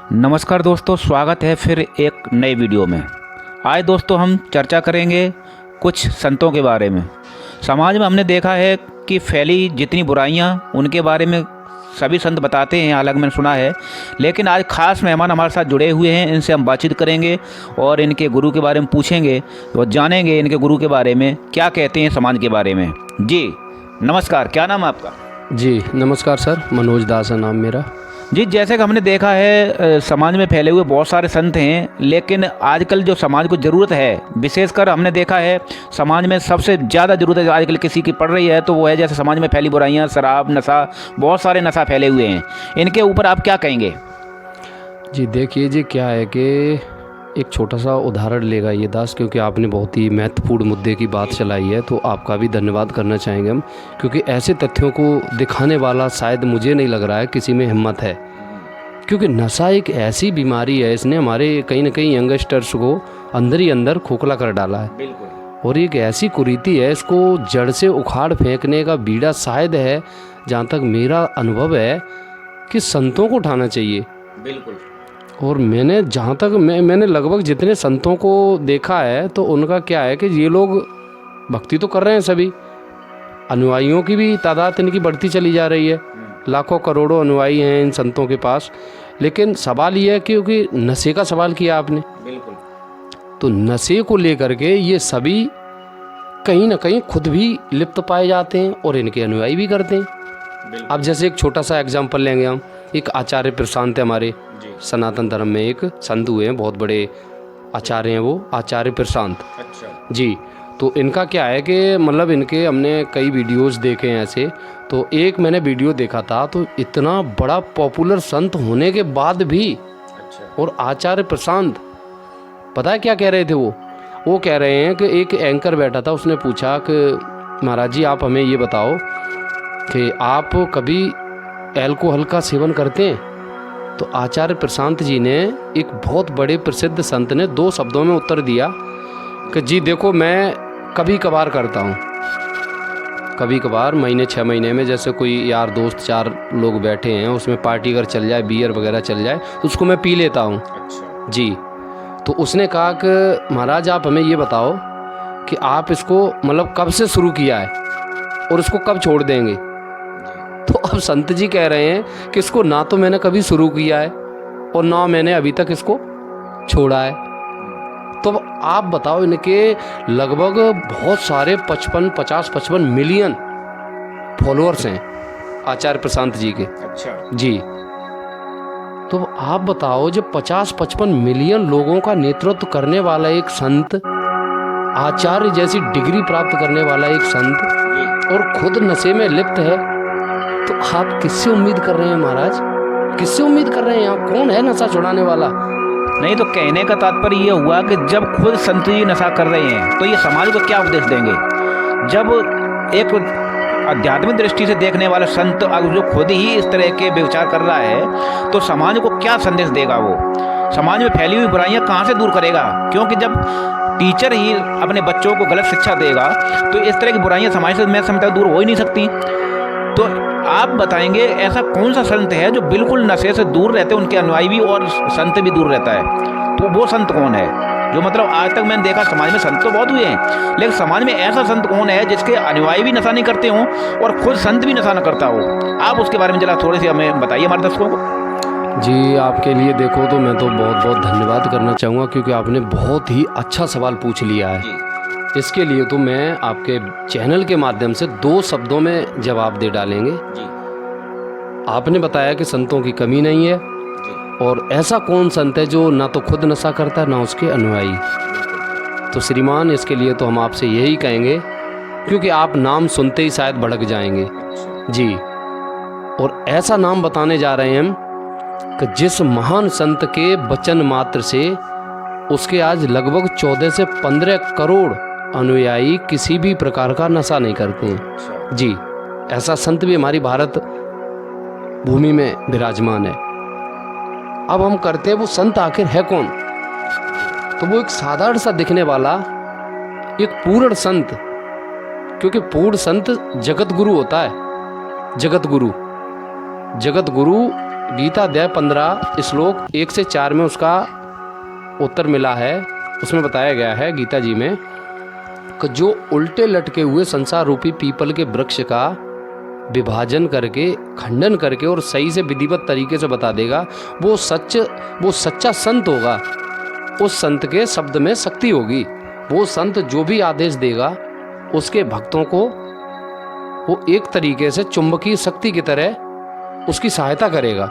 नमस्कार दोस्तों, स्वागत है फिर एक नए वीडियो में। आज दोस्तों हम चर्चा करेंगे कुछ संतों के बारे में। समाज में हमने देखा है कि फैली जितनी बुराइयां उनके बारे में सभी संत बताते हैं, हालांकि मैंने सुना है। लेकिन आज खास मेहमान हमारे साथ जुड़े हुए हैं, इनसे हम बातचीत करेंगे और इनके गुरु के बारे में पूछेंगे और जानेंगे इनके गुरु के बारे में क्या कहते हैं समाज के बारे में। जी नमस्कार, क्या नाम है आपका? जी नमस्कार सर, मनोज दास है नाम मेरा। जी, जैसे कि हमने देखा है समाज में फैले हुए बहुत सारे संत हैं, लेकिन आजकल जो समाज को ज़रूरत है, विशेषकर हमने देखा है समाज में सबसे ज़्यादा ज़रूरत है आजकल किसी की पड़ रही है, तो वो है जैसे समाज में फैली बुराइयां, शराब, नशा, बहुत सारे नशा फैले हुए हैं। इनके ऊपर आप क्या कहेंगे? जी देखिए जी, क्या है कि एक छोटा सा उदाहरण लेगा ये दास, क्योंकि आपने बहुत ही महत्वपूर्ण मुद्दे की बात चलाई है, तो आपका भी धन्यवाद करना चाहेंगे हम, क्योंकि ऐसे तथ्यों को दिखाने वाला शायद मुझे नहीं लग रहा है किसी में हिम्मत है। क्योंकि नशा एक ऐसी बीमारी है, इसने हमारे कहीं ना कहीं यंगस्टर्स को अंदर ही अंदर खोखला कर डाला है। बिल्कुल। और एक ऐसी कुरीति है, इसको जड़ से उखाड़ फेंकने का बीड़ा शायद है, जहाँ तक मेरा अनुभव है, कि संतों को उठाना चाहिए। बिल्कुल। और मैंने जहाँ तक मैंने लगभग जितने संतों को देखा है, तो उनका क्या है कि ये लोग भक्ति तो कर रहे हैं, सभी अनुयायियों की भी तादाद इनकी बढ़ती चली जा रही है, लाखों करोड़ों अनुयायी हैं इन संतों के पास। लेकिन सवाल ये है, क्योंकि नशे का सवाल किया आपने, बिल्कुल। तो नशे को लेकर के ये सभी कहीं ना कहीं खुद भी लिप्त पाए जाते हैं और इनके अनुयायी भी करते हैं। अब जैसे एक छोटा सा एग्जाम्पल लेंगे हम, एक आचार्य प्रशांत है हमारे सनातन धर्म में, एक संत हुए हैं, बहुत बड़े आचार्य हैं वो, आचार्य प्रशांत। अच्छा जी, तो इनका क्या है कि मतलब इनके हमने कई वीडियोस देखे हैं ऐसे। तो एक मैंने वीडियो देखा था, तो इतना बड़ा पॉपुलर संत होने के बाद भी, अच्छा। और आचार्य प्रशांत पता है क्या कह रहे थे वो कह रहे हैं कि एक एंकर बैठा था, उसने पूछा कि महाराज जी आप हमें ये बताओ कि आप कभी अल्कोहल का सेवन करते हैं? तो आचार्य प्रशांत जी ने, एक बहुत बड़े प्रसिद्ध संत ने, 2 शब्दों में उत्तर दिया कि जी देखो, मैं कभी कभार करता हूँ, कभी कभार, महीने 6 महीने में, जैसे कोई यार दोस्त 4 लोग बैठे हैं, उसमें पार्टी अगर चल जाए, बियर वगैरह चल जाए, तो उसको मैं पी लेता हूँ। अच्छा जी, तो उसने कहा कि महाराज आप हमें ये बताओ कि आप इसको मतलब कब से शुरू किया है और इसको कब छोड़ देंगे? तो अब संत जी कह रहे हैं कि इसको ना तो मैंने कभी शुरू किया है और ना मैंने अभी तक इसको छोड़ा है। तो आप बताओ, इनके लगभग बहुत सारे 50-55 मिलियन फॉलोअर्स हैं आचार्य प्रशांत जी के। अच्छा। जी, तो आप बताओ, जब 50-55 मिलियन लोगों का नेतृत्व करने वाला एक संत, आचार्य जैसी डिग्री प्राप्त करने वाला एक संत, और खुद नशे में लिप्त है, तो आप किससे उम्मीद कर रहे हैं महाराज? किससे उम्मीद कर रहे हैं आप? कौन है नशा छुड़ाने वाला? नहीं, तो कहने का तात्पर्य ये हुआ कि जब खुद संत जी नशा कर रहे हैं तो ये समाज को क्या उपदेश देंगे? जब एक आध्यात्मिक दृष्टि से देखने वाला संत अगर जो खुद ही इस तरह के विचार कर रहा है, तो समाज को क्या संदेश देगा? वो समाज में फैली हुई बुराइयां कहाँ से दूर करेगा? क्योंकि जब टीचर ही अपने बच्चों को गलत शिक्षा देगा, तो इस तरह की बुराइयां समाज से मैं समझता दूर हो ही नहीं सकती। तो आप बताएंगे ऐसा कौन सा संत है जो बिल्कुल नशे से दूर रहते हैं, उनके अनुयायी भी और संत भी दूर रहता है? तो वो संत कौन है जो, मतलब आज तक मैंने देखा समाज में संत तो बहुत हुए हैं, लेकिन समाज में ऐसा संत कौन है जिसके अनुयायी भी नशा नहीं करते हों और खुद संत भी नशा न करता हो? आप उसके बारे में जरा थोड़ी सी हमें बताइए, हमारे दर्शकों को। जी, आपके लिए देखो तो मैं तो बहुत बहुत धन्यवाद करना चाहूँगा, क्योंकि आपने बहुत ही अच्छा सवाल पूछ लिया है। इसके लिए तो मैं आपके चैनल के माध्यम से 2 शब्दों में जवाब दे डालेंगे। आपने बताया कि संतों की कमी नहीं है, और ऐसा कौन संत है जो ना तो खुद नशा करता है ना उसके अनुयायी? तो श्रीमान, इसके लिए तो हम आपसे यही कहेंगे, क्योंकि आप नाम सुनते ही शायद भड़क जाएंगे। जी, और ऐसा नाम बताने जा रहे हैं हम कि जिस महान संत के वचन मात्र से उसके आज लगभग 14 से 15 करोड़ अनुयायी किसी भी प्रकार का नशा नहीं करते हैं। जी, ऐसा संत भी हमारी भारत भूमि में विराजमान है। अब हम करते हैं, वो संत आखिर है कौन? तो वो एक साधारण सा दिखने वाला एक पूर्ण संत, क्योंकि पूर्ण संत जगत गुरु होता है। जगत गुरु गीता अध्याय 15 श्लोक 1 से 4 में उसका उत्तर मिला है। उसमें बताया गया है गीता जी में कि जो उल्टे लटके हुए संसार रूपी पीपल के वृक्ष का विभाजन करके, खंडन करके और सही से विधिवत तरीके से बता देगा, वो सच्चा संत होगा। उस संत के शब्द में शक्ति होगी। वो संत जो भी आदेश देगा उसके भक्तों को वो एक तरीके से चुंबकीय शक्ति की तरह उसकी सहायता करेगा।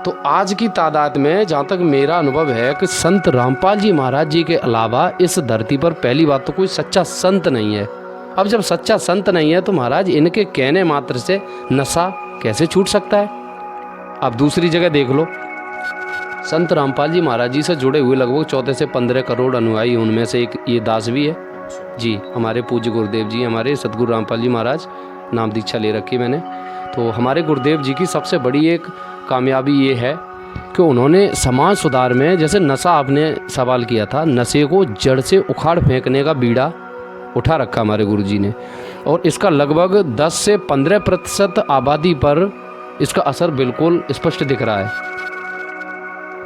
तो आज की तादाद में जहाँ तक मेरा अनुभव है कि संत रामपाल जी महाराज जी के अलावा इस धरती पर पहली बात तो कोई सच्चा संत नहीं है। अब जब सच्चा संत नहीं है तो महाराज इनके कहने मात्र से नशा कैसे छूट सकता है। अब दूसरी जगह देख लो, संत रामपाल जी महाराज जी से जुड़े हुए लगभग 14 से 15 करोड़ अनुयायी, उनमें से एक ये दास भी है जी। हमारे पूज्य गुरुदेव जी, हमारे सतगुरु रामपाल जी महाराज, नाम दीक्षा ले रखी मैंने। तो हमारे गुरुदेव जी की सबसे बड़ी एक कामयाबी ये है कि उन्होंने समाज सुधार में, जैसे नशा आपने सवाल किया था, नशे को जड़ से उखाड़ फेंकने का बीड़ा उठा रखा हमारे गुरु जी ने, और इसका लगभग 10 से 15% आबादी पर इसका असर बिल्कुल स्पष्ट दिख रहा है।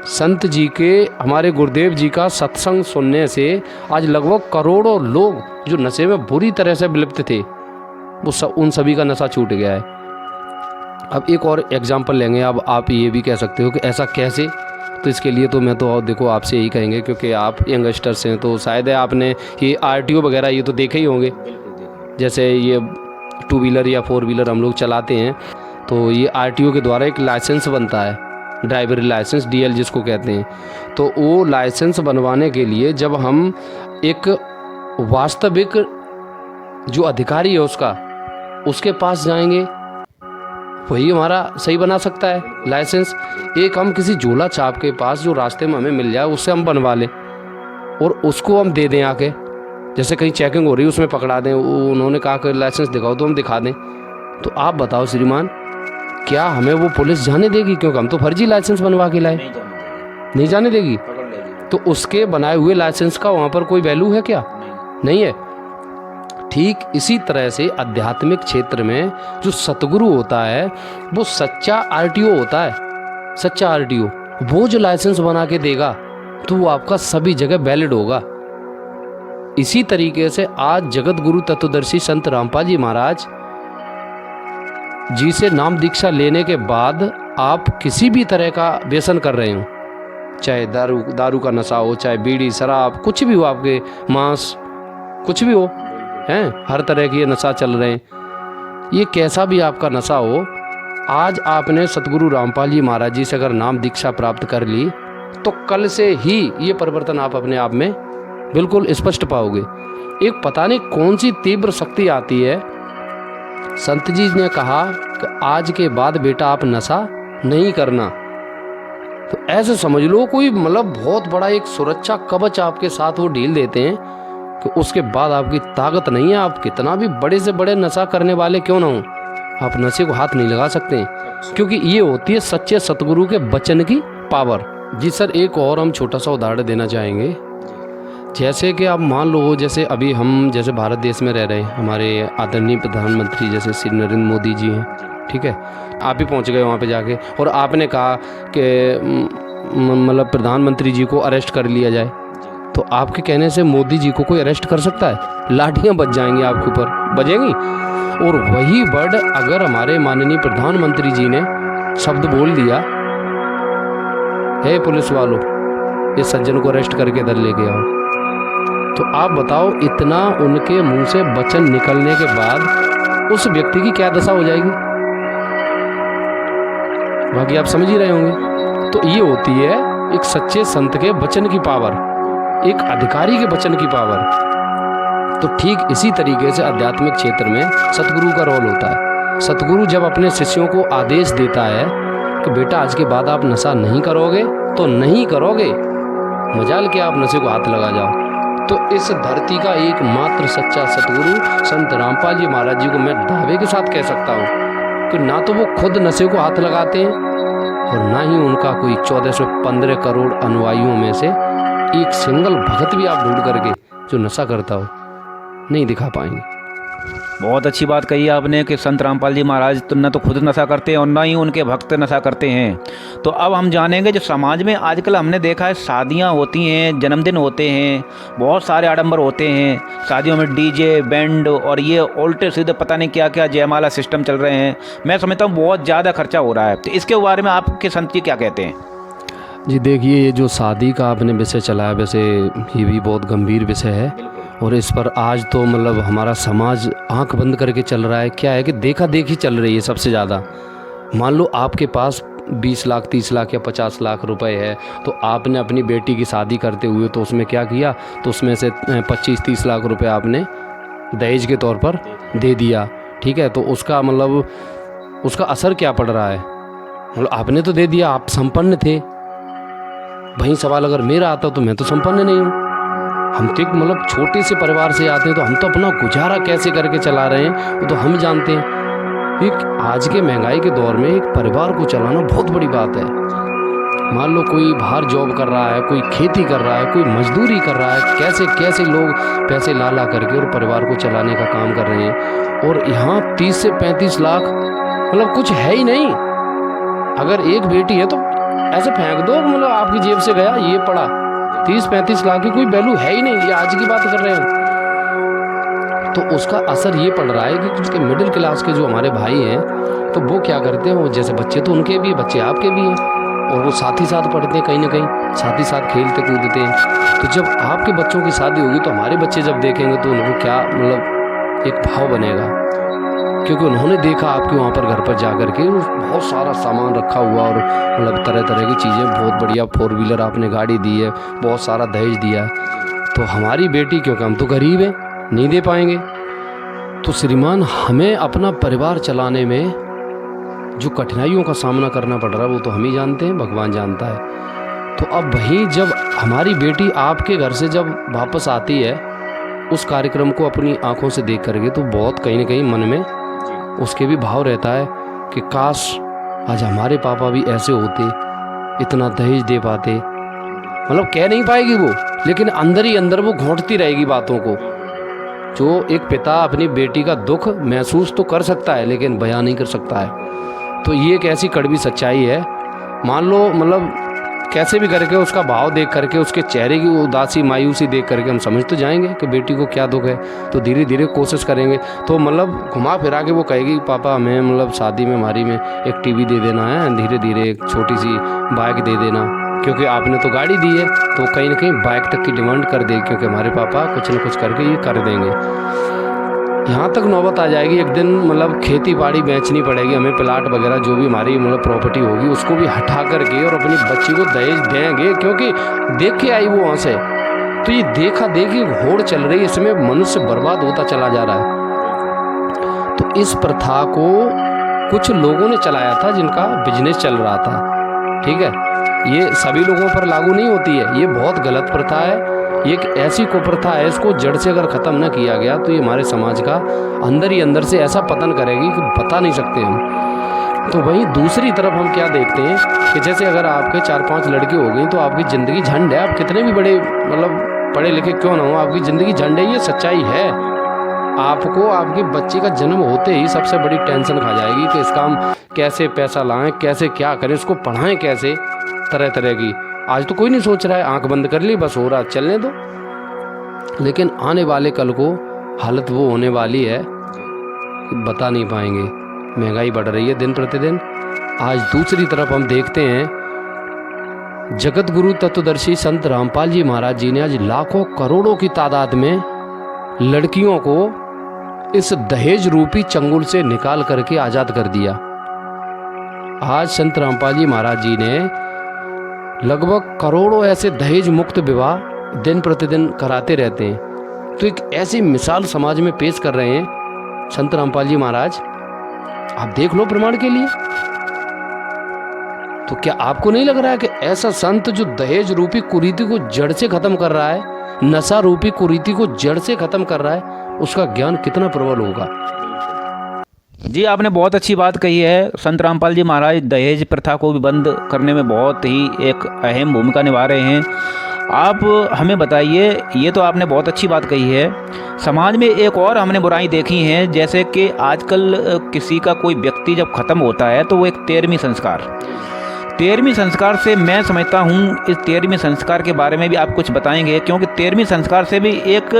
संत जी के, हमारे गुरुदेव जी का सत्संग सुनने से आज लगभग करोड़ों लोग जो नशे में बुरी तरह से विलिप्त थे वो उन सभी का नशा छूट गया है। अब एक और एग्जाम्पल लेंगे। अब आप ये भी कह सकते हो कि ऐसा कैसे, तो इसके लिए तो मैं तो देखो आपसे यही कहेंगे, क्योंकि आप यंगस्टर्स हैं तो शायद आपने ये RTO वगैरह ये तो देखे ही होंगे। जैसे ये 2 व्हीलर या 4 व्हीलर हम लोग चलाते हैं तो ये RTO के द्वारा एक लाइसेंस बनता है, ड्राइवरी लाइसेंस, DL जिसको कहते हैं। तो वो लाइसेंस बनवाने के लिए जब हम एक वास्तविक जो अधिकारी है उसके पास जाएंगे, वही हमारा सही बना सकता है लाइसेंस। एक हम किसी झोला छाप के पास जो रास्ते में हमें मिल जाए उससे हम बनवा लें और उसको हम दे दें आके, जैसे कहीं चेकिंग हो रही है उसमें पकड़ा दें, उन्होंने कहा कि लाइसेंस दिखाओ तो हम दिखा दें। तो आप बताओ श्रीमान, क्या हमें वो पुलिस जाने देगी? क्योंकि हम तो फर्जी लाइसेंस बनवा के लाए। नहीं जाने देगी। तो उसके बनाए हुए लाइसेंस का वहाँ पर कोई वैल्यू है क्या? नहीं है। ठीक इसी तरह से आध्यात्मिक क्षेत्र में जो सतगुरु होता है वो सच्चा RTO होता है। सच्चा RTO वो जो लाइसेंस बना के देगा तो वो आपका सभी जगह वैलिड होगा। इसी तरीके से आज जगत गुरु तत्वदर्शी संत रामपाल जी महाराज जी से नाम दीक्षा लेने के बाद आप किसी भी तरह का व्यसन कर रहे हो, चाहे दारू का नशा हो, चाहे बीड़ी शराब, कुछ भी हो, आपके मांस कुछ भी हो, हैं, हर तरह के नशा चल रहे हैं। ये कैसा भी आपका नशा हो, आज आपने सतगुरु रामपाल जी महाराज जी से अगर नाम दीक्षा प्राप्त कर ली तो कल से ही ये परिवर्तन आप अपने आप में बिल्कुल स्पष्ट पाओगे। एक पता नहीं कौन सी तीव्र शक्ति आती है। संत जी ने कहा कि आज के बाद बेटा आप नशा नहीं करना। तो ऐसे समझ लो कोई मतलब बहुत बड़ा एक सुरक्षा कवच आपके साथ वो ढील देते हैं कि उसके बाद आपकी ताकत नहीं है, आप कितना भी बड़े से बड़े नशा करने वाले क्यों ना हो, आप नशे को हाथ नहीं लगा सकते, क्योंकि ये होती है सच्चे सतगुरु के वचन की पावर। जी सर, एक और हम छोटा सा उदाहरण देना चाहेंगे। जैसे कि आप मान लो, जैसे अभी हम जैसे भारत देश में रह रहे हैं, हमारे आदरणीय प्रधानमंत्री जैसे श्री नरेंद्र मोदी जी हैं, ठीक है, आप ही पहुंच गए वहाँ पे जाके और आपने कहा कि मतलब प्रधानमंत्री जी को अरेस्ट कर लिया जाए, तो आपके कहने से मोदी जी को कोई अरेस्ट कर सकता है? लाठियाँ बज जाएंगी आपके ऊपर, बजेंगी। और वही वर्ड अगर हमारे माननीय प्रधानमंत्री जी ने शब्द बोल दिया, हे पुलिस वालों इस सज्जन को अरेस्ट करके इधर लेके आओ, तो आप बताओ इतना उनके मुंह से वचन निकलने के बाद उस व्यक्ति की क्या दशा हो जाएगी? बाकी आप समझ ही रहे होंगे। तो ये होती है एक सच्चे संत के वचन की पावर, एक अधिकारी के वचन की पावर। तो ठीक इसी तरीके से आध्यात्मिक क्षेत्र में सतगुरु का रोल होता है। सतगुरु जब अपने शिष्यों को आदेश देता है कि बेटा आज के बाद आप नशा नहीं करोगे तो नहीं करोगे, मजाल के आप नशे को हाथ लगा जाओ। तो इस धरती का एकमात्र सच्चा सतगुरु संत रामपाल जी महाराज जी को मैं दावे के साथ कह सकता हूँ कि ना तो वो खुद नशे को हाथ लगाते हैं और ना ही उनका कोई 14 से 15 करोड़ अनुयायियों में से एक सिंगल भगत भी आप ढूंढ करके जो नशा करता हो नहीं दिखा पाएंगे। बहुत अच्छी बात कही आपने कि संत रामपाल जी महाराज तो न तो खुद नशा करते हैं और न ही उनके भक्त नशा करते हैं। तो अब हम जानेंगे जो समाज में आजकल हमने देखा है शादियां होती हैं, जन्मदिन होते हैं, बहुत सारे आडंबर होते हैं, शादियों में डीजे बैंड और ये उल्टे सीधे पता नहीं क्या क्या जयमाला सिस्टम चल रहे हैं। मैं समझता हूँ बहुत ज़्यादा खर्चा हो रहा है। तो इसके बारे में आपके संत जी क्या कहते हैं? जी देखिए, ये जो शादी का आपने विषय चलाया, वैसे ये भी बहुत गंभीर विषय है और इस पर आज तो मतलब हमारा समाज आंख बंद करके चल रहा है। क्या है कि देखा देखी चल रही है सबसे ज़्यादा। मान लो आपके पास 20 लाख 30 लाख या 50 लाख रुपए है, तो आपने अपनी बेटी की शादी करते हुए तो उसमें क्या किया, तो उसमें से 25-30 लाख रुपए आपने दहेज के तौर पर दे दिया। ठीक है, तो उसका मतलब उसका असर क्या पड़ रहा है? मतलब आपने तो दे दिया, आप संपन्न थे। वहीं सवाल अगर मेरा आता तो मैं तो संपन्न नहीं हूँ। हम तो एक मतलब छोटे से परिवार से आते हैं, तो हम तो अपना गुजारा कैसे करके चला रहे हैं वो तो हम जानते हैं। एक आज के महंगाई के दौर में एक परिवार को चलाना बहुत बड़ी बात है। मान लो कोई बाहर जॉब कर रहा है, कोई खेती कर रहा है, कोई मजदूरी कर रहा है, कैसे कैसे लोग पैसे ला ला करके और परिवार को चलाने का काम कर रहे हैं। और यहाँ 30 से 35 लाख मतलब कुछ है ही नहीं। अगर एक बेटी है तो ऐसे फेंक दो, मतलब आपकी जेब से गया, ये पड़ा। 30-35 लाख की कोई वैल्यू है ही नहीं। ये आज की बात कर रहे हैं। तो उसका असर ये पड़ रहा है कि उसके मिडिल क्लास के जो हमारे भाई हैं, तो वो क्या करते हैं, वो जैसे बच्चे तो उनके भी, बच्चे आपके भी हैं, और वो साथ ही साथ पढ़ते हैं, कहीं ना कहीं साथ ही साथ खेलते कूदते हैं। तो जब आपके बच्चों की शादी होगी तो हमारे बच्चे जब देखेंगे तो उनको क्या मतलब एक भाव बनेगा, क्योंकि उन्होंने देखा आपके वहाँ पर घर पर जा कर के बहुत सारा सामान रखा हुआ और मतलब तरह तरह की चीज़ें, बहुत बढ़िया 4 व्हीलर आपने गाड़ी दी है, बहुत सारा दहेज दिया है। तो हमारी बेटी, क्योंकि हम तो गरीब हैं, नहीं दे पाएंगे। तो श्रीमान, हमें अपना परिवार चलाने में जो कठिनाइयों का सामना करना पड़ रहा है वो तो हम ही जानते हैं, भगवान जानता है। तो अब वहीं जब हमारी बेटी आपके घर से जब वापस आती है उस कार्यक्रम को अपनी आंखों से देख करके, तो बहुत कहीं ना कहीं मन में उसके भी भाव रहता है कि काश आज हमारे पापा भी ऐसे होते, इतना दहेज दे पाते। मतलब कह नहीं पाएगी वो, लेकिन अंदर ही अंदर वो घोंटती रहेगी बातों को। जो एक पिता अपनी बेटी का दुख महसूस तो कर सकता है लेकिन बयां नहीं कर सकता है। तो ये एक ऐसी कड़वी सच्चाई है। मान लो मतलब कैसे भी करके उसका भाव देख करके, उसके चेहरे की उदासी मायूसी देख करके हम समझ तो जाएंगे कि बेटी को क्या दुख है। तो धीरे धीरे कोशिश करेंगे, तो मतलब घुमा फिरा के वो कहेगी पापा हमें मतलब शादी में हमारी में एक टीवी दे देना है, धीरे धीरे एक छोटी सी बाइक दे देना, क्योंकि आपने तो गाड़ी दी है। तो कहीं ना कहीं बाइक तक की डिमांड कर देगी, क्योंकि हमारे पापा कुछ न कुछ करके ये कर देंगे। यहाँ तक नौबत आ जाएगी एक दिन, मतलब खेती बाड़ी बेचनी पड़ेगी हमें, प्लाट वगैरह जो भी हमारी मतलब प्रॉपर्टी होगी उसको भी हटा करके और अपनी बच्ची को दहेज देंगे, क्योंकि देख के आई वो वहाँ से। तो ये देखा देखी होड़ चल रही है, इसमें मनुष्य बर्बाद होता चला जा रहा है। तो इस प्रथा को कुछ लोगों ने चलाया था जिनका बिजनेस चल रहा था। ठीक है, ये सभी लोगों पर लागू नहीं होती है, ये बहुत गलत प्रथा है। ये एक ऐसी कुप्रथा है, इसको जड़ से अगर ख़त्म न किया गया तो ये हमारे समाज का अंदर ही अंदर से ऐसा पतन करेगी कि बता नहीं सकते हम। तो वहीं दूसरी तरफ हम क्या देखते हैं कि जैसे अगर आपके 4-5 लड़की हो गई तो आपकी ज़िंदगी झंड है। आप कितने भी बड़े मतलब पढ़े लिखे क्यों ना हो, आपकी ज़िंदगी झंड है, ये सच्चाई है। आपको आपके बच्चे का जन्म होते ही सबसे बड़ी टेंशन खा जाएगी कि इसका हम कैसे पैसा लाएं, कैसे क्या करें, इसको पढ़ाएं कैसे, तरह तरह की। आज तो कोई नहीं सोच रहा है, आंख बंद कर ली बस हो रहा चलने दो। लेकिन आने वाले कल को हालत वो होने वाली है कि बता नहीं पाएंगे। महंगाई बढ़ रही है दिन प्रतिदिन। आज दूसरी तरफ हम देखते हैं जगत गुरु तत्वदर्शी संत रामपाल जी महाराज जी ने आज लाखों करोड़ों की तादाद में लड़कियों को इस दहेज रूपी चंगुल से निकाल करके आज़ाद कर दिया। आज संत रामपाल जी महाराज जी ने लगभग करोड़ों ऐसे दहेज मुक्त विवाह दिन प्रतिदिन कराते रहते हैं। तो एक ऐसी मिसाल समाज में पेश कर रहे हैं संत रामपाल जी महाराज, आप देख लो प्रमाण के लिए। तो क्या आपको नहीं लग रहा है कि ऐसा संत जो दहेज रूपी कुरीति को जड़ से खत्म कर रहा है, नशा रूपी कुरीति को जड़ से खत्म कर रहा है, उसका ज्ञान कितना प्रबल होगा? जी, आपने बहुत अच्छी बात कही है। संत रामपाल जी महाराज दहेज प्रथा को भी बंद करने में बहुत ही एक अहम भूमिका निभा रहे हैं। आप हमें बताइए, ये तो आपने बहुत अच्छी बात कही है। समाज में एक और हमने बुराई देखी हैं, जैसे कि आजकल किसी का कोई व्यक्ति जब ख़त्म होता है तो वो एक 13वीं संस्कार से मैं समझता हूँ, इस 13वीं संस्कार के बारे में भी आप कुछ बताएंगे, क्योंकि 13वीं संस्कार से भी एक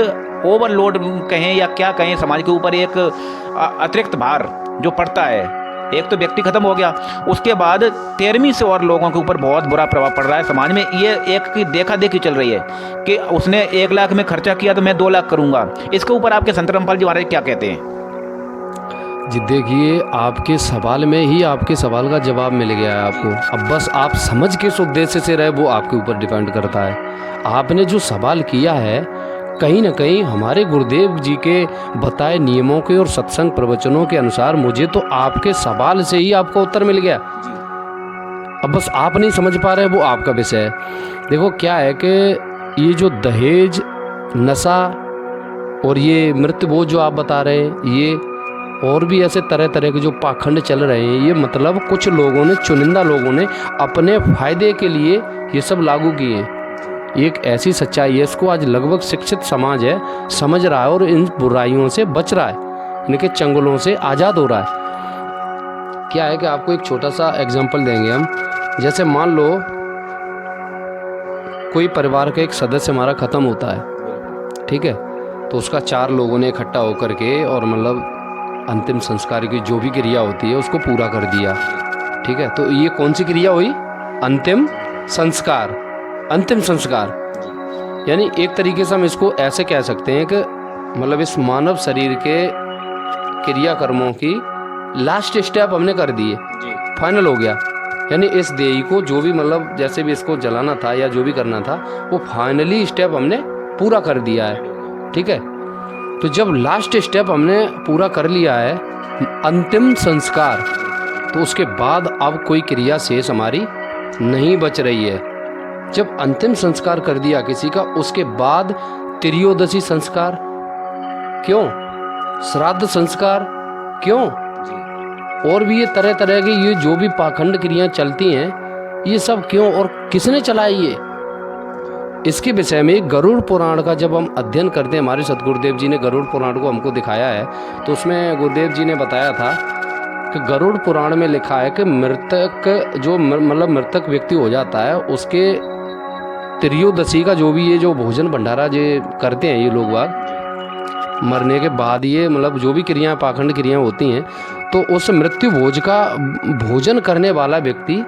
ओवरलोड कहें या क्या कहें, समाज के ऊपर एक अतिरिक्त भार जो पड़ता है। एक तो व्यक्ति खत्म हो गया, उसके बाद 13वीं से और लोगों के ऊपर बहुत बुरा प्रभाव पड़ रहा है समाज में। ये एक की देखा देखी चल रही है कि उसने 1 लाख में खर्चा किया तो मैं 2 लाख करूंगा। इसके ऊपर आपके संत रामपाल जी महाराज क्या कहते हैं? जी देखिए, आपके सवाल में ही आपके सवाल का जवाब मिल गया है आपको। अब बस आप समझ किस उद्देश्य से रहे वो आपके ऊपर डिपेंड करता है। आपने जो सवाल किया है कहीं ना कहीं हमारे गुरुदेव जी के बताए नियमों के और सत्संग प्रवचनों के अनुसार मुझे तो आपके सवाल से ही आपका उत्तर मिल गया। अब बस आप नहीं समझ पा रहे, वो आपका विषय है। देखो क्या है कि ये जो दहेज, नशा और ये मृत्युभोज जो आप बता रहे हैं, ये और भी ऐसे तरह तरह के जो पाखंड चल रहे हैं, ये मतलब कुछ लोगों ने, चुनिंदा लोगों ने अपने फायदे के लिए ये सब लागू किए हैं। एक ऐसी सच्चाई है, इसको आज लगभग शिक्षित समाज है, समझ रहा है और इन बुराइयों से बच रहा है, इनके चंगुलों से आज़ाद हो रहा है। क्या है कि आपको एक छोटा सा एग्जाम्पल देंगे हम। जैसे मान लो कोई परिवार का एक सदस्य हमारा ख़त्म होता है, ठीक है, तो उसका 4 लोगों ने इकट्ठा होकर के और मतलब अंतिम संस्कार की जो भी क्रिया होती है उसको पूरा कर दिया, ठीक है। तो ये कौन सी क्रिया हुई? अंतिम संस्कार। अंतिम संस्कार यानी एक तरीके से हम इसको ऐसे कह सकते हैं कि मतलब इस मानव शरीर के क्रियाकर्मों की लास्ट स्टेप हमने कर दिए, फाइनल हो गया। यानी इस देही को जो भी मतलब जैसे भी इसको जलाना था या जो भी करना था वो फाइनली स्टेप हमने पूरा कर दिया है, ठीक है। तो जब लास्ट स्टेप हमने पूरा कर लिया है, अंतिम संस्कार, तो उसके बाद अब कोई क्रिया शेष हमारी नहीं बच रही है। जब अंतिम संस्कार कर दिया किसी का, उसके बाद त्रयोदशी संस्कार क्यों, श्राद्ध संस्कार क्यों, और भी ये तरह तरह के ये जो भी पाखंड क्रियाएं चलती हैं, ये सब क्यों और किसने चलाई ये? इसके विषय में गरुड़ पुराण का जब हम अध्ययन करते हैं, हमारे सतगुरुदेव जी ने गरुड़ पुराण को हमको दिखाया है, तो उसमें गुरुदेव जी ने बताया था कि गरुड़ पुराण में लिखा है कि मृतक जो मतलब मृतक व्यक्ति हो जाता है, उसके त्रयोदशी का जो भी ये जो भोजन भंडारा जो करते हैं ये लोग बाग मरने के बाद, ये मतलब जो भी क्रियाएं पाखंड क्रियाएं होती हैं, तो उस मृत्यु भोज का भोजन करने वाला व्यक्ति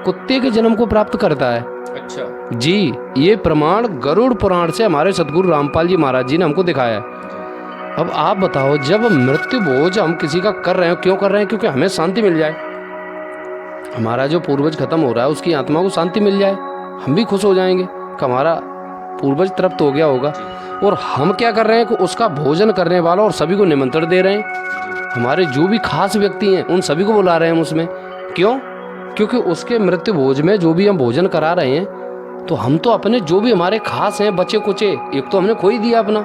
कुत्ते के जन्म को प्राप्त करता है। अच्छा जी, ये प्रमाण गरुड़ पुराण से हमारे सतगुरु रामपाल जी महाराज जी ने हमको दिखाया है। अब आप बताओ, जब मृत्यु भोज हम किसी का कर रहे हैं, क्यों कर रहे हैं? क्योंकि हमें शांति मिल जाए, हमारा जो पूर्वज खत्म हो रहा है उसकी आत्मा को शांति मिल जाए, हम भी खुश हो जाएंगे कि हमारा पूर्वज तृप्त हो गया होगा। और हम क्या कर रहे हैं कि उसका भोजन करने वाला और सभी को निमंत्रण दे रहे हैं, हमारे जो भी खास व्यक्ति हैं उन सभी को बुला रहे हैं उसमें। क्यों? क्योंकि उसके मृत्यु भोज में जो भी हम भोजन करा रहे हैं, तो हम तो अपने जो भी हमारे खास हैं, बचे कुचे, एक तो हमने खो ही दिया अपना,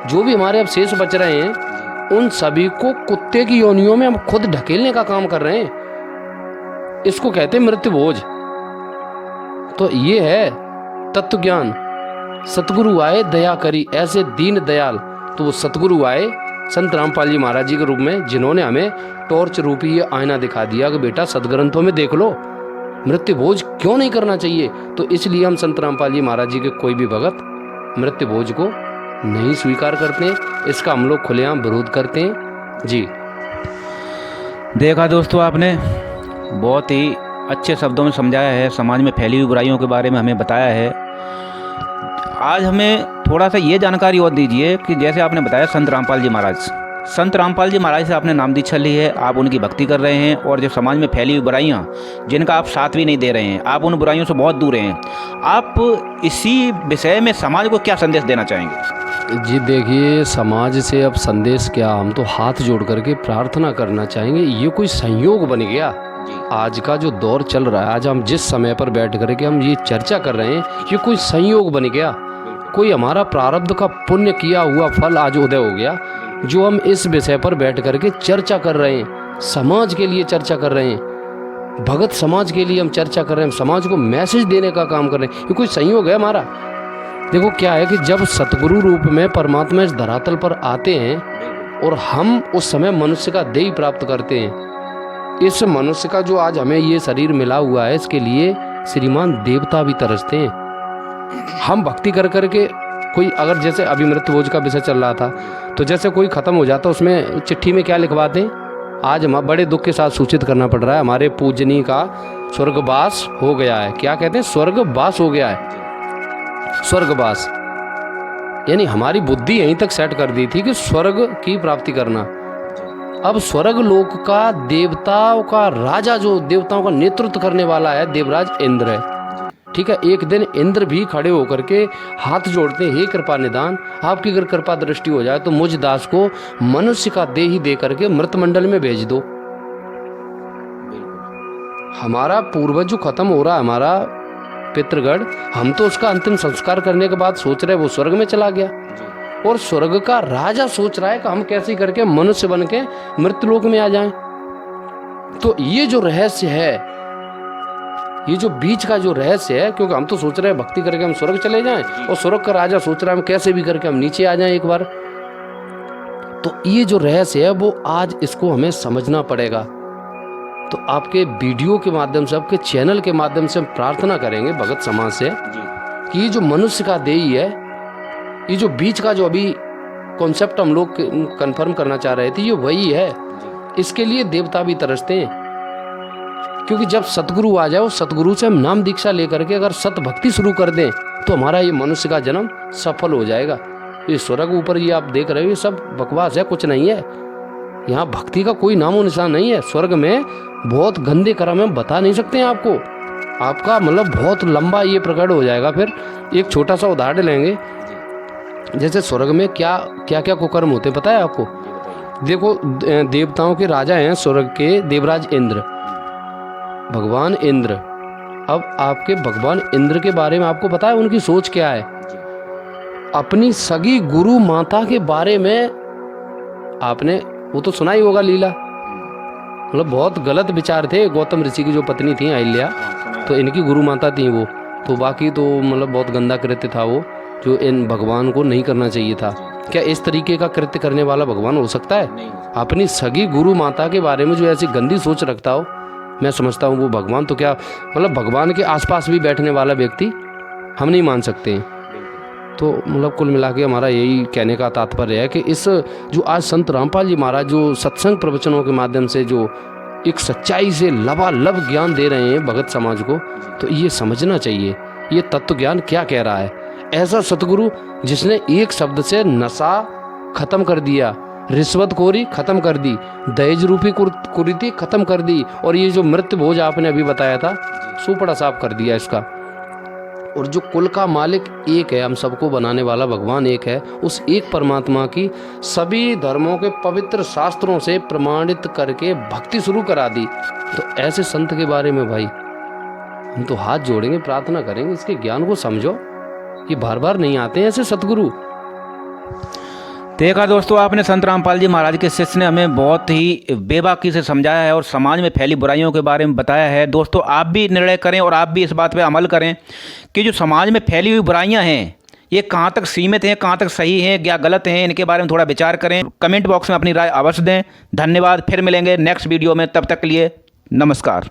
जो भी हमारे अब शेष बच रहे हैं उन सभी को कुत्ते की योनियों में हम खुद ढकेलने का काम कर रहे हैं। इसको कहते हैं मृत्यु भोज। तो ये है तत्व ज्ञान। सतगुरु आए दया करी, ऐसे दीन दयाल। तो वो सतगुरु आए संत रामपाल जी महाराज जी के रूप में, जिन्होंने हमें टॉर्च रूपी ये आईना दिखा दिया कि बेटा सदग्रंथों में देख लो, मृत्यु भोज क्यों नहीं करना चाहिए। तो इसलिए हम संत रामपाल जी महाराज जी के कोई भी भगत मृत्यु भोज को नहीं स्वीकार करते हैं, इसका हम लोग खुलेआम विरोध करते हैं। जी देखा दोस्तों, आपने बहुत ही अच्छे शब्दों में समझाया है, समाज में फैली हुई बुराइयों के बारे में हमें बताया है। आज हमें थोड़ा सा ये जानकारी और दीजिए कि जैसे आपने बताया संत रामपाल जी महाराज से आपने नाम दीक्षा ली है, आप उनकी भक्ति कर रहे हैं, और जो समाज में फैली हुई बुराइयां जिनका आप साथ भी नहीं दे रहे हैं, आप उन बुराइयों से बहुत दूर हैं। आप इसी विषय में समाज को क्या संदेश देना चाहेंगे? जी देखिए, समाज से अब संदेश क्या, हम तो हाथ जोड़ करके प्रार्थना करना चाहेंगे। ये कोई संयोग बन गया, आज का जो दौर चल रहा है, आज हम जिस समय पर बैठ करके हम ये चर्चा कर रहे हैं, ये कोई संयोग बन गया, कोई हमारा प्रारब्ध का पुण्य किया हुआ फल आज उदय हो गया, जो हम इस विषय पर बैठ करके चर्चा कर रहे हैं, समाज के लिए चर्चा कर रहे हैं। भगत समाज के लिए हम चर्चा कर रहे हैं, हम समाज को मैसेज देने का काम कर रहे हैं। ये कोई संयोग है हमारा? देखो क्या है कि जब सतगुरु रूप में परमात्मा इस धरातल पर आते हैं और हम उस समय मनुष्य का देह प्राप्त करते हैं, इस मनुष्य का जो आज हमें ये शरीर मिला हुआ है, इसके लिए श्रीमान देवता भी तरसते हैं। हम भक्ति कर करके कोई, अगर जैसे अभी मृत्यु भोज का विषय चल रहा था, तो जैसे कोई खत्म हो जाता उसमें चिट्ठी में क्या लिखवाते हैं, आज हम बड़े दुख के साथ सूचित करना पड़ रहा है हमारे पूजनी का स्वर्गवास हो गया है। क्या कहते हैं? स्वर्गवास हो गया है। स्वर्गवास यानी हमारी बुद्धि यहीं तक सेट कर दी थी कि स्वर्ग की प्राप्ति करना। अब स्वर्ग लोक का देवताओं का राजा, जो देवताओं का नेतृत्व करने वाला है, देवराज इंद्र है। ठीक है, एक दिन इंद्र भी खड़े होकर के हाथ जोड़ते हैं, हे कृपा निदान, आपकी अगर कृपा दृष्टि हो जाए तो मुझ दास को मनुष्य का देह ही दे करके मृत मंडल में भेज दो। हमारा पूर्वज जो खत्म हो रहा है, हमारा पितृगढ़, हम तो उसका अंतिम संस्कार करने के बाद सोच रहे वो स्वर्ग में चला गया, और स्वर्ग का राजा सोच रहा है कि हम कैसे करके मनुष्य बन के मृत्युलोक में आ जाएं। तो ये जो रहस्य है, ये जो बीच का जो रहस्य है, क्योंकि हम तो सोच रहे हैं भक्ति करके हम स्वर्ग चले जाएं, और स्वर्ग का राजा सोच रहा है हम कैसे भी करके हम नीचे आ जाएं एक बार। तो ये जो रहस्य है वो आज इसको हमें समझना पड़ेगा। तो आपके वीडियो के माध्यम से, आपके चैनल के माध्यम से हम प्रार्थना करेंगे भगत समाज से कि ये जो मनुष्य का देही है, ये जो बीच का जो अभी कॉन्सेप्ट हम लोग कंफर्म करना चाह रहे थे, ये वही है। इसके लिए देवता भी तरसते हैं, क्योंकि जब सतगुरु आ जाए, सतगुरु से हम नाम दीक्षा लेकर के अगर सत भक्ति शुरू कर दें तो हमारा ये मनुष्य का जन्म सफल हो जाएगा। ये स्वर्ग ऊपर ये आप देख रहे हो, ये सब बकवास है, कुछ नहीं है। यहाँ भक्ति का कोई नामो निशान नहीं है। स्वर्ग में बहुत गंदे कर्म हम बता नहीं सकते हैं आपको, आपका मतलब बहुत लंबा ये प्रकट हो जाएगा। फिर एक छोटा सा उदाहरण लेंगे, जैसे स्वर्ग में क्या क्या क्या कुकर्म होते हैं पता है आपको? देखो, देवताओं के राजा हैं स्वर्ग के देवराज इंद्र, भगवान इंद्र। अब आपके भगवान इंद्र के बारे में आपको पता है उनकी सोच क्या है? अपनी सगी गुरु माता के बारे में आपने वो तो सुना ही होगा लीला, मतलब बहुत गलत विचार थे। गौतम ऋषि की जो पत्नी थी अहिल्या, तो इनकी गुरु माता थी वो, तो बाकी तो मतलब बहुत गंदा कृत्य था वो, जो इन भगवान को नहीं करना चाहिए था। क्या इस तरीके का कृत्य करने वाला भगवान हो सकता है? अपनी सगी गुरु माता के बारे में जो ऐसी गंदी सोच रखता हो, मैं समझता हूँ वो भगवान तो क्या, मतलब भगवान के आसपास भी बैठने वाला व्यक्ति हम नहीं मान सकते हैं। तो मतलब कुल मिला के हमारा यही कहने का तात्पर्य है कि इस जो आज संत रामपाल जी महाराज जो सत्संग प्रवचनों के माध्यम से जो एक सच्चाई से लबालब ज्ञान दे रहे हैं भगत समाज को, तो ये समझना चाहिए ये तत्व ज्ञान क्या कह रहा है। ऐसा सतगुरु जिसने एक शब्द से नशा खत्म कर दिया, रिश्वतखोरी खत्म कर दी, दहेज रूपी कुरीति खत्म कर दी, और ये जो मृत्यु भोज आपने अभी बताया था, सुपड़ा साफ कर दिया इसका। और जो कुल का मालिक एक है, हम सबको बनाने वाला भगवान एक है, उस एक परमात्मा की सभी धर्मों के पवित्र शास्त्रों से प्रमाणित करके भक्ति शुरू करा दी। तो ऐसे संत के बारे में भाई हम तो हाथ जोड़ेंगे, प्रार्थना करेंगे, इसके ज्ञान को समझो। ये बार बार नहीं आते हैं ऐसे सतगुरु। देखा दोस्तों, आपने संत रामपाल जी महाराज के शिष्य ने हमें बहुत ही बेबाकी से समझाया है और समाज में फैली बुराइयों के बारे में बताया है। दोस्तों, आप भी निर्णय करें और आप भी इस बात पे अमल करें कि जो समाज में फैली हुई बुराइयां हैं, ये कहाँ तक सीमित हैं, कहाँ तक सही हैं या गलत हैं, इनके बारे में थोड़ा विचार करें। कमेंट बॉक्स में अपनी राय अवश्य दें। धन्यवाद। फिर मिलेंगे नेक्स्ट वीडियो में, तब तक के लिए नमस्कार।